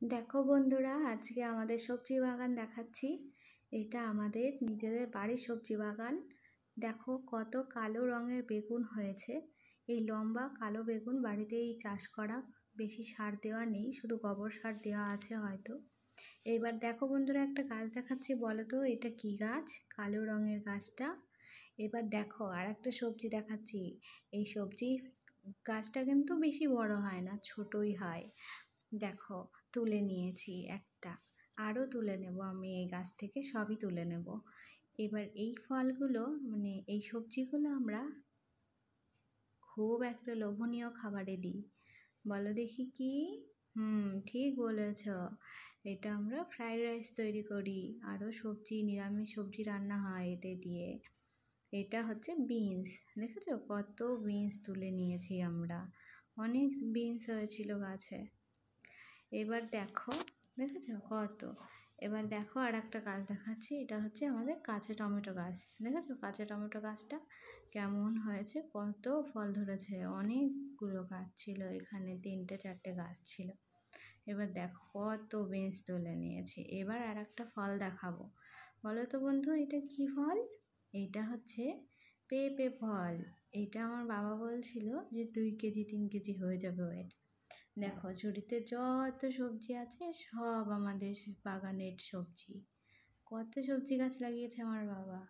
দেখো বন্ধুরা, আজকে আমাদের সবজি বাগান দেখাচ্ছি। এটা আমাদের নিজেদের বাড়ির সবজি বাগান। দেখো কত কালো রঙের বেগুন হয়েছে। এই লম্বা কালো বেগুন বাড়িতেই চাষ করা, বেশি সার দেওয়া নেই, শুধু গোবর সার দেওয়া আছে হয়তো। এবার দেখো বন্ধুরা, একটা গাছ দেখাচ্ছি, বলো তো এটা কি গাছ? কালো রঙের গাছটা। এবার দেখো আর একটা সবজি দেখাচ্ছি। এই সবজি গাছটা কিন্তু বেশি বড় হয় না, ছোটই হয়। দেখো তুলে নিয়েছি একটা, আরও তুলে নেব আমি এই গাছ থেকে, সবই তুলে নেব। এবার এই ফলগুলো এই সবজিগুলো আমরা খুব একটা লোভনীয় খাবারে দিই। বলো দেখি কি? ঠিক বলেছ। এটা আমরা ফ্রাইড রাইস তৈরি করি, আরও সবজি, নিরামিষ সবজি রান্না হয় এতে দিয়ে। এটা হচ্ছে বিনস। দেখেছো কত বিনস তুলে নিয়েছি আমরা, অনেক বিনস হয়েছিল গাছে। এবার দেখো, দেখেছো কত। এবার দেখো আর একটা গাছ দেখাচ্ছি, এটা হচ্ছে আমাদের কাঁচা টমেটো গাছ। দেখেছো কাঁচা টমেটো গাছটা কেমন হয়েছে, কত ফল ধরেছে, অনেকগুলো গাছ ছিল এখানে, 3-4টে গাছ ছিল। এবার দেখো কত বেঞ্চ তুলে নিয়েছি। এবার আর একটা ফল দেখাবো, বলো তো বন্ধু এটা কি ফল? এটা হচ্ছে পেঁপে ফল। এটা আমার বাবা বলছিল যে 2 কেজি 3 কেজি হয়ে যাবে ওয়েট। দেখো ঝুড়িতে যত সবজি আছে সব আমাদের বাগানের সবজি। কত সবজি গাছ লাগিয়েছে আমার বাবা।